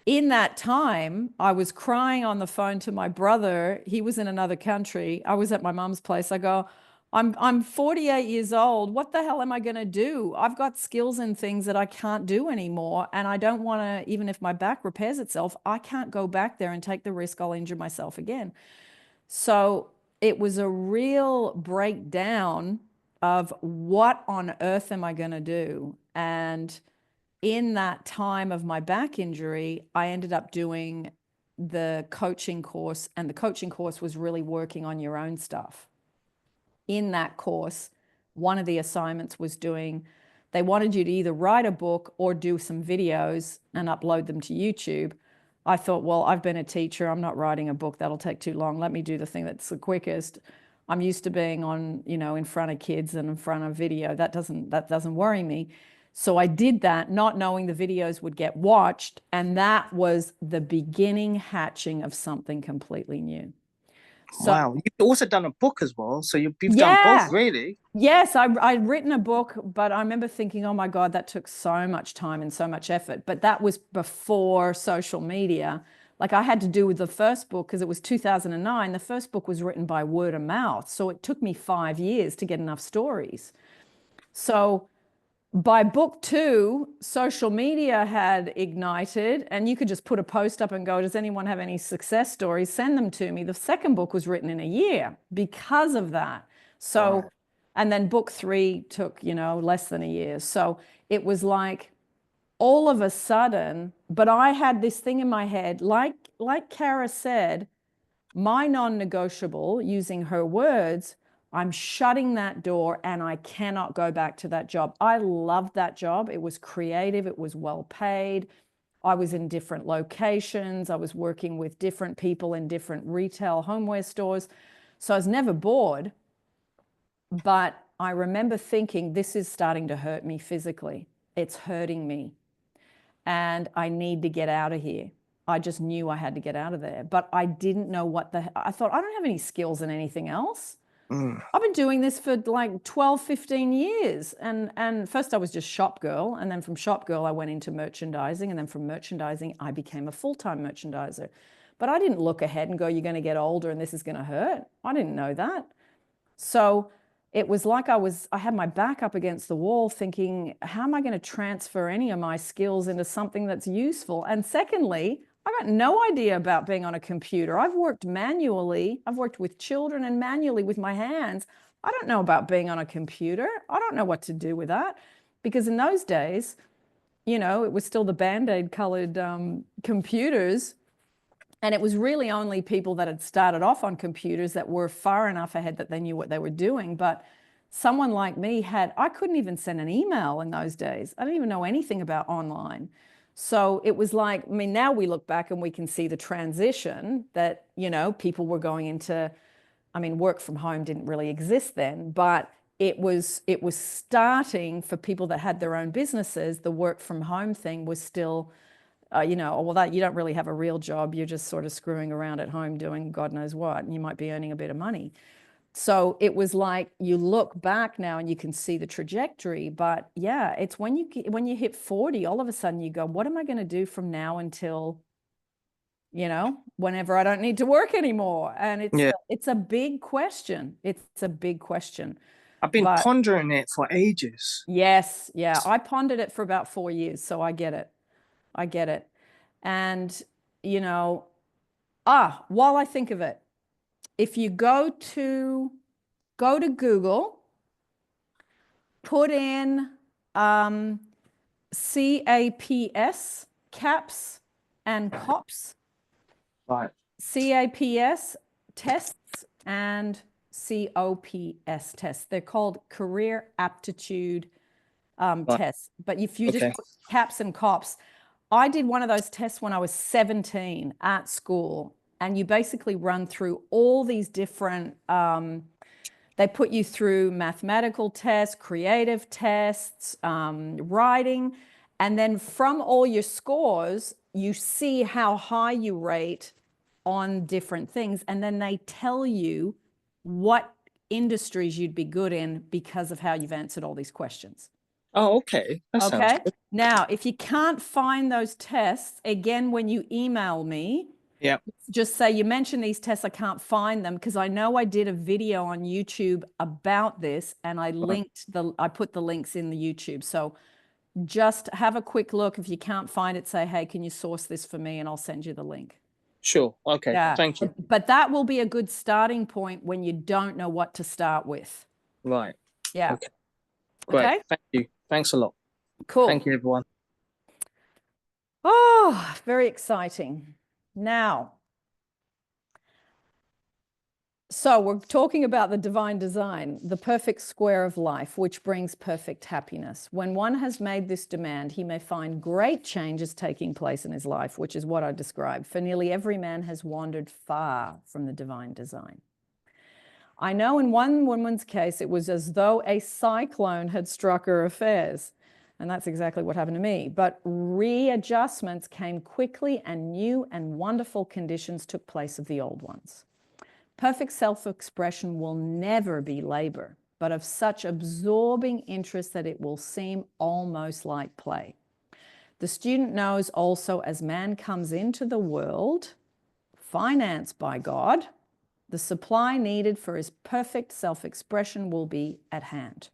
In that time, I was crying on the phone to my brother. He was in another country. I was at my mom's place. I go, I'm 48 years old. What the hell am I going to do? I've got skills and things that I can't do anymore. And I don't want to, even if my back repairs itself, I can't go back there and take the risk I'll injure myself again. So it was a real breakdown of what on earth am I going to do? And in that time of my back injury, I ended up doing the coaching course, and the coaching course was really working on your own stuff. In that course, one of the assignments was they wanted you to either write a book or do some videos and upload them to YouTube. I thought, well, I've been a teacher. I'm not writing a book. That'll take too long. Let me do the thing that's the quickest. I'm used to being on, in front of kids and in front of video. That doesn't worry me. So I did that, not knowing the videos would get watched. And that was the beginning hatching of something completely new. So, wow. You've also done a book as well. So you've done both, really. Yes, I'd written a book, but I remember thinking, oh my God, that took so much time and so much effort. But that was before social media. Like, I had to do with the first book because it was 2009. The first book was written by word of mouth. So it took me 5 years to get enough stories. So by book 2, social media had ignited, and you could just put a post up and go, does anyone have any success stories? Send them to me. The second book was written in a year because of that. So, wow. And then book 3 took, less than a year. So it was like all of a sudden, but I had this thing in my head, like Kara said, my non-negotiable, using her words, I'm shutting that door and I cannot go back to that job. I loved that job. It was creative. It was well paid. I was in different locations. I was working with different people in different retail homeware stores. So I was never bored. But I remember thinking, this is starting to hurt me physically. It's hurting me. And I need to get out of here. I just knew I had to get out of there. But I didn't know I thought, I don't have any skills in anything else. I've been doing this for like 12, 15 years. And first I was just shop girl. And then from shop girl, I went into merchandising. And then from merchandising, I became a full-time merchandiser. But I didn't look ahead and go, you're going to get older and this is going to hurt. I didn't know that. So it was like I had my back up against the wall thinking, how am I going to transfer any of my skills into something that's useful? And secondly, I got no idea about being on a computer. I've worked manually. I've worked with children and manually with my hands. I don't know about being on a computer. I don't know what to do with that. Because in those days, it was still the Band-Aid colored computers. And it was really only people that had started off on computers that were far enough ahead that they knew what they were doing. But someone like me I couldn't even send an email in those days. I didn't even know anything about online. So it was like, now we look back and we can see the transition that, people were going into I mean, work from home didn't really exist then, but it was starting for people that had their own businesses. The work from home thing was still, you know, well, that you don't really have a real job. You're just sort of screwing around at home doing God knows what, and you might be earning a bit of money. So it was like, you look back now and you can see the trajectory. But yeah, it's when you hit 40, all of a sudden you go, what am I going to do from now until, you know, whenever I don't need to work anymore? And it's a big question. It's a big question. I've been pondering it for ages. Yes, yeah. I pondered it for about 4 years, so I get it. I get it. And, you know, while I think of it, if you go to Google, put in CAPS, CAPS and COPS. Right. CAPS tests and COPS tests. They're called career aptitude tests. But if you just put CAPS and COPS, I did one of those tests when I was 17 at school, and you basically run through all these different, they put you through mathematical tests, creative tests, writing, and then from all your scores, you see how high you rate on different things, and then they tell you what industries you'd be good in because of how you've answered all these questions. Oh, okay. That sounds good. Now, if you can't find those tests, again, when you email me, just say, you mentioned these tests, I can't find them, because I know I did a video on YouTube about this, and I put the links in the YouTube. So just have a quick look. If you can't find it, say, hey, can you source this for me? And I'll send you the link. Sure. Okay. Yeah. Thank you. But that will be a good starting point when you don't know what to start with. Right. Yeah. Okay. Great. Okay? Thank you. Thanks a lot. Cool. Thank you, everyone. Oh, very exciting. Now, so we're talking about the divine design, the perfect square of life, which brings perfect happiness. When one has made this demand, he may find great changes taking place in his life, which is what I described. For nearly every man has wandered far from the divine design. I know in one woman's case, it was as though a cyclone had struck her affairs. And that's exactly what happened to me. But readjustments came quickly, and new and wonderful conditions took place of the old ones. Perfect self-expression will never be labor, but of such absorbing interest that it will seem almost like play. The student knows also, as man comes into the world, financed by God, the supply needed for his perfect self-expression will be at hand.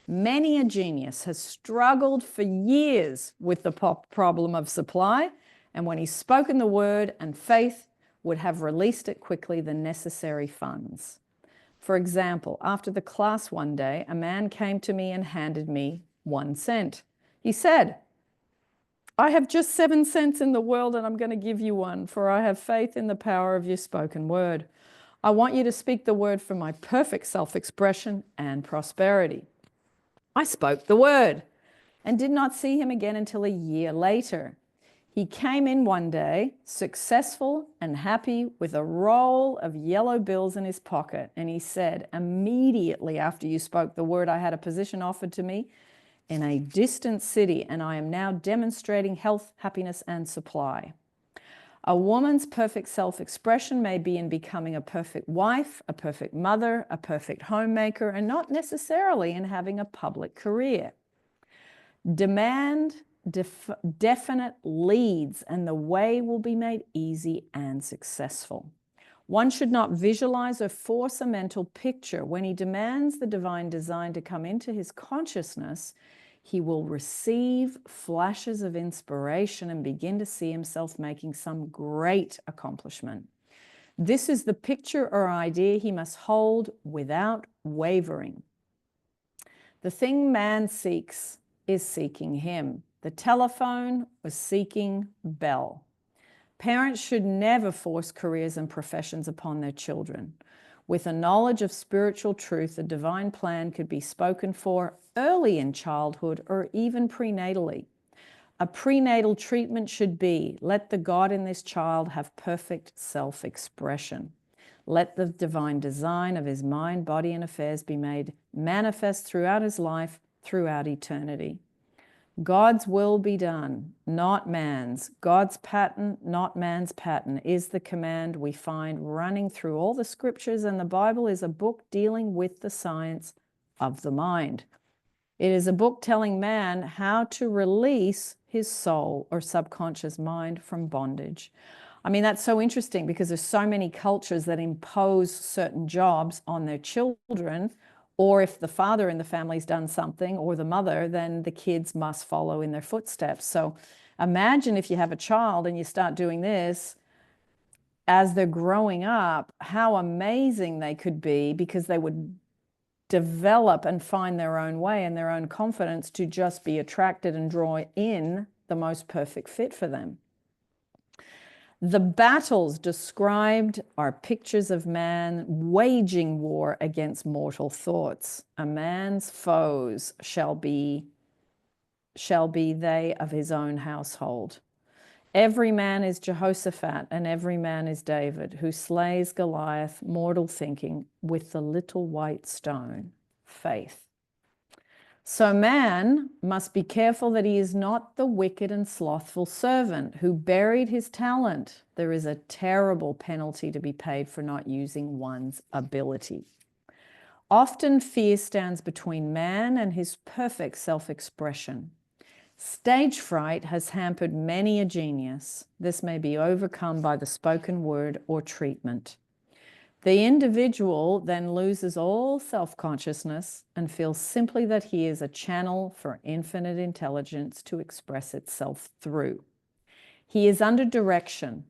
Many a genius has struggled for years with the problem of supply, and when he's spoken the word and faith would have released it quickly, the necessary funds. For example, after the class one day, a man came to me and handed me 1 cent. He said, I have just 7 cents in the world, and I'm going to give you one, for I have faith in the power of your spoken word. I want you to speak the word for my perfect self-expression and prosperity. I spoke the word and did not see him again until a year later. He came in one day, successful and happy, with a roll of yellow bills in his pocket. And he said, immediately after you spoke the word, I had a position offered to me in a distant city, and I am now demonstrating health, happiness, and supply. A woman's perfect self-expression may be in becoming a perfect wife, a perfect mother, a perfect homemaker, and not necessarily in having a public career. Demand definite leads, and the way will be made easy and successful. One should not visualize or force a mental picture. When he demands the divine design to come into his consciousness, he will receive flashes of inspiration and begin to see himself making some great accomplishment. This is the picture or idea he must hold without wavering. The thing man seeks is seeking him. The telephone was seeking Bell. Parents should never force careers and professions upon their children. With a knowledge of spiritual truth, the divine plan could be spoken for early in childhood or even prenatally. A prenatal treatment should be, let the God in this child have perfect self-expression. Let the divine design of his mind, body, and affairs be made manifest throughout his life, throughout eternity. God's will be done, not man's. God's pattern, not man's pattern, is the command we find running through all the scriptures, and the Bible is a book dealing with the science of the mind. It is a book telling man how to release his soul or subconscious mind from bondage. I mean, that's so interesting because there's so many cultures that impose certain jobs on their children, or if the father in the family's done something, or the mother, then the kids must follow in their footsteps. So imagine if you have a child and you start doing this as they're growing up, how amazing they could be, because they would develop and find their own way and their own confidence to just be attracted and draw in the most perfect fit for them. The battles described are pictures of man waging war against mortal thoughts. A man's foes shall be they of his own household. Every man is Jehoshaphat, and every man is David, who slays Goliath, mortal thinking, with the little white stone, faith. So man must be careful that he is not the wicked and slothful servant who buried his talent. There is a terrible penalty to be paid for not using one's ability. Often fear stands between man and his perfect self-expression. Stage fright has hampered many a genius. This may be overcome by the spoken word or treatment. The individual then loses all self-consciousness and feels simply that he is a channel for infinite intelligence to express itself through. He is under direction.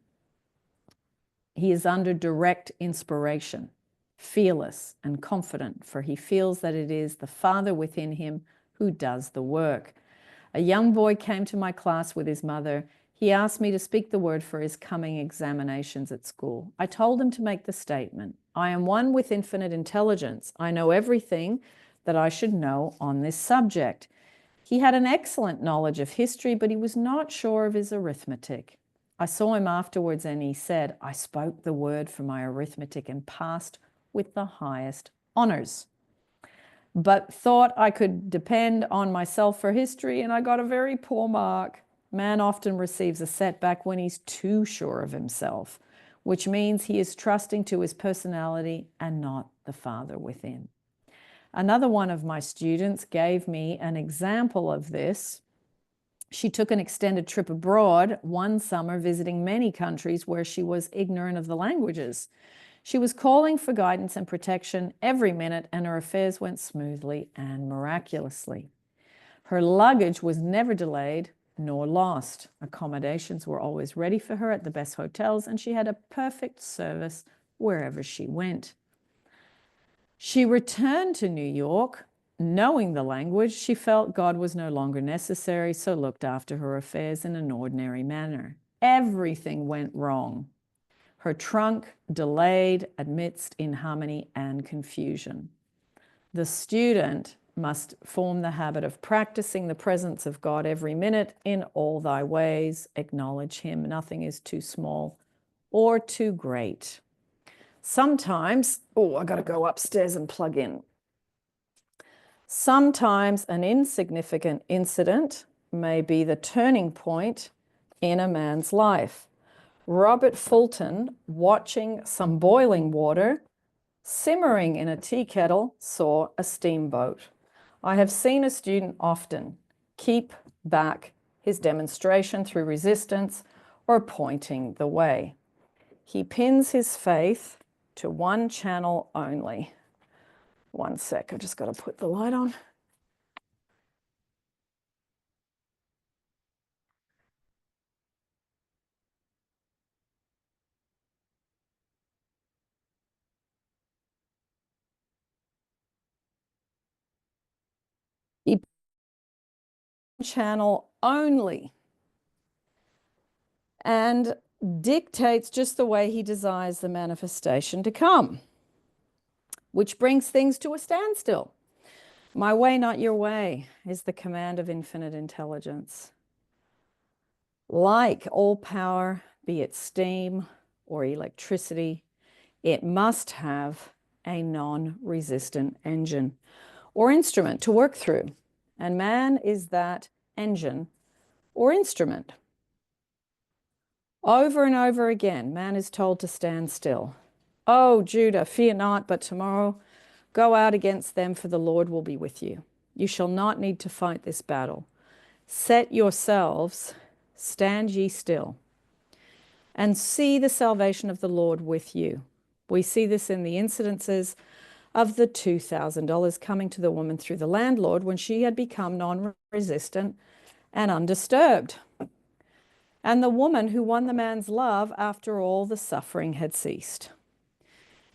He is under direct inspiration, fearless and confident, for he feels that it is the Father within him who does the work. A young boy came to my class with his mother. He asked me to speak the word for his coming examinations at school. I told him to make the statement, I am one with infinite intelligence. I know everything that I should know on this subject. He had an excellent knowledge of history, but he was not sure of his arithmetic. I saw him afterwards and he said, I spoke the word for my arithmetic and passed with the highest honors, but thought I could depend on myself for history, and I got a very poor mark. Man often receives a setback when he's too sure of himself, which means he is trusting to his personality and not the Father within. Another one of my students gave me an example of this. She took an extended trip abroad one summer, visiting many countries where she was ignorant of the languages. She was calling for guidance and protection every minute, and her affairs went smoothly and miraculously. Her luggage was never delayed nor lost. Accommodations were always ready for her at the best hotels, and she had a perfect service wherever she went. She returned to New York. Knowing the language, she felt God was no longer necessary, so looked after her affairs in an ordinary manner. Everything went wrong. Her trunk delayed amidst inharmony and confusion. The student must form the habit of practicing the presence of God every minute in all thy ways. Acknowledge him. Nothing is too small or too great. Sometimes, I got to go upstairs and plug in. Sometimes an insignificant incident may be the turning point in a man's life. Robert Fulton, watching some boiling water simmering in a tea kettle, saw a steamboat. I have seen a student often keep back his demonstration through resistance or pointing the way. He pins his faith to one channel only. One sec, I've just got to put the light on. He channel only and dictates just the way he desires the manifestation to come, which brings things to a standstill. My way, not your way, is the command of infinite intelligence. Like all power, be it steam or electricity, It must have a non-resistant engine or instrument to work through. And man is that engine or instrument. Over and over again, man is told to stand still. Oh, Judah, fear not, but tomorrow go out against them, for the Lord will be with you. You shall not need to fight this battle. Set yourselves, stand ye still, and see the salvation of the Lord with you. We see this in the incidences of the $2,000 coming to the woman through the landlord when she had become non-resistant and undisturbed. And the woman who won the man's love after all the suffering had ceased.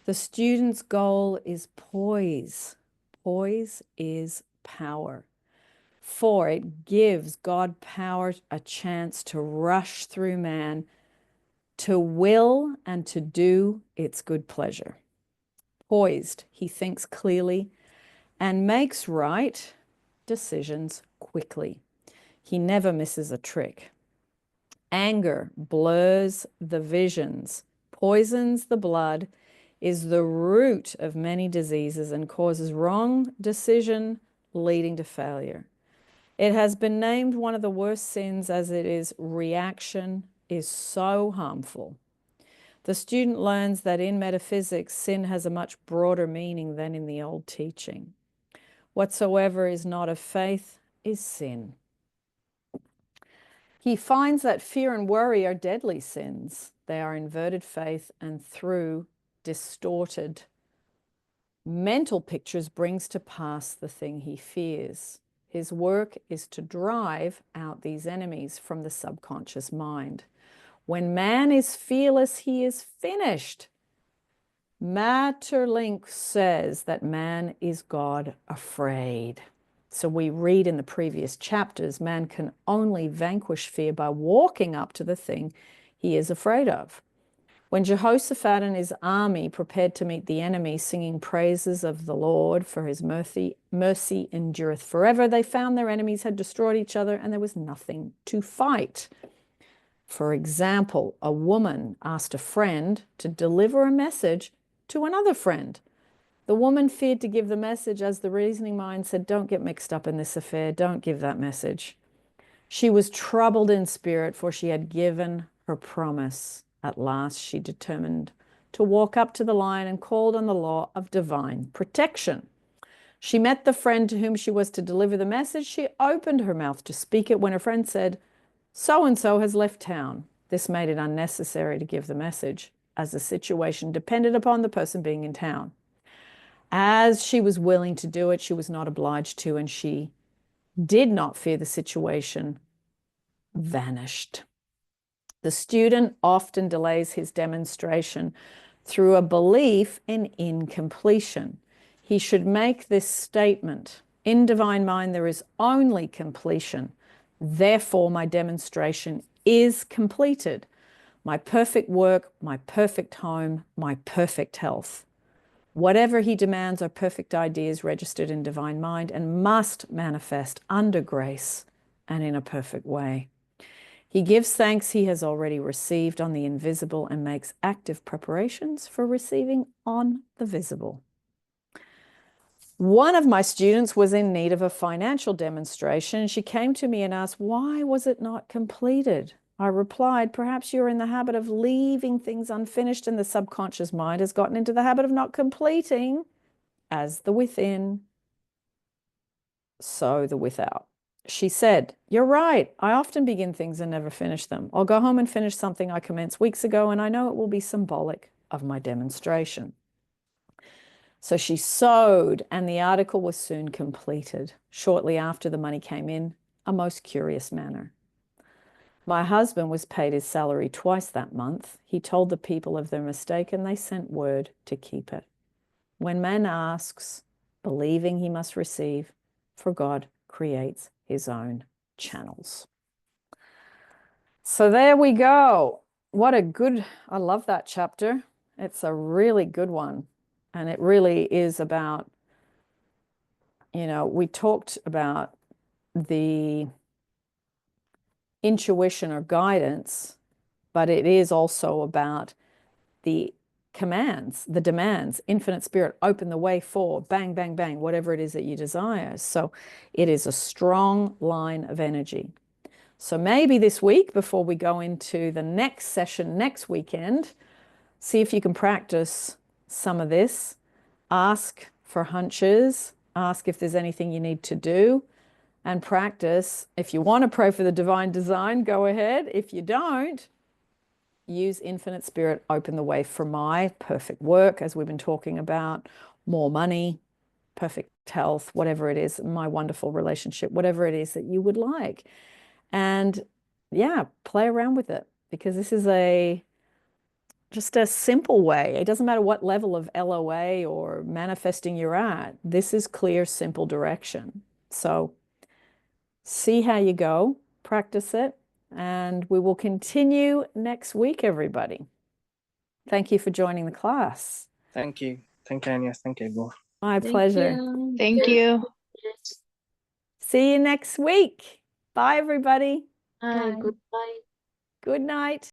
The student's goal is poise. Poise is power. For it gives God power a chance to rush through man, to will and to do its good pleasure. Poised, he thinks clearly and makes right decisions quickly. He never misses a trick. Anger blurs the visions, poisons the blood, is the root of many diseases and causes wrong decision leading to failure. It has been named one of the worst sins as it is reaction is so harmful. The student learns that in metaphysics, sin has a much broader meaning than in the old teaching. Whatsoever is not of faith is sin. He finds that fear and worry are deadly sins. They are inverted faith, and through distorted mental pictures brings to pass the thing he fears. His work is to drive out these enemies from the subconscious mind. When man is fearless, he is finished. Maeterlinck says that man is God afraid. So we read in the previous chapters, man can only vanquish fear by walking up to the thing he is afraid of. When Jehoshaphat and his army prepared to meet the enemy, singing praises of the Lord, for his mercy endureth forever, they found their enemies had destroyed each other and there was nothing to fight. For example, a woman asked a friend to deliver a message to another friend. The woman feared to give the message as the reasoning mind said, don't get mixed up in this affair, don't give that message. She was troubled in spirit, for she had given her promise. At last she determined to walk up to the line and called on the law of divine protection. She met the friend to whom she was to deliver the message. She opened her mouth to speak it when her friend said, so-and-so has left town. This made it unnecessary to give the message, as the situation depended upon the person being in town. As she was willing to do it, she was not obliged to, and she did not fear the situation vanished. The student often delays his demonstration through a belief in incompletion. He should make this statement: in divine mind there is only completion. Therefore, my demonstration is completed. My perfect work, my perfect home, my perfect health. Whatever he demands are perfect ideas registered in divine mind and must manifest under grace and in a perfect way. He gives thanks he has already received on the invisible and makes active preparations for receiving on the visible. One of my students was in need of a financial demonstration. She came to me and asked, why was it not completed? I replied, perhaps you're in the habit of leaving things unfinished and the subconscious mind has gotten into the habit of not completing. As the within, so the without. She said, you're right. I often begin things and never finish them. I'll go home and finish something I commenced weeks ago, and I know it will be symbolic of my demonstration. So she sewed, and the article was soon completed. Shortly after, the money came in a most curious manner. My husband was paid his salary twice that month. He told the people of their mistake, and they sent word to keep it. When man asks, believing he must receive, for God creates his own channels. So there we go. What a good, I love that chapter. It's a really good one. And it really is about, you know, we talked about the intuition or guidance, but it is also about the commands, the demands. Infinite Spirit, open the way for, bang, bang, bang, whatever it is that you desire. So it is a strong line of energy. So maybe this week, before we go into the next session next weekend, see if you can practice some of this. Ask for hunches. Ask if there's anything you need to do, and practice. If you want to pray for the divine design, go ahead. If you don't, use Infinite Spirit, open the way for my perfect work, as we've been talking about, more money, perfect health, whatever it is, my wonderful relationship, whatever it is that you would like. And yeah, play around with it, because this is just a simple way. It doesn't matter what level of LOA or manifesting you're at. This is clear, simple direction. So see how you go, practice it, and we will continue next week, everybody. Thank you for joining the class. Thank you. Thank you, Agnes. Thank you, both. My Thank pleasure. you. Thank you. See you next week. Bye, everybody. Bye. Bye. Goodbye. Good night.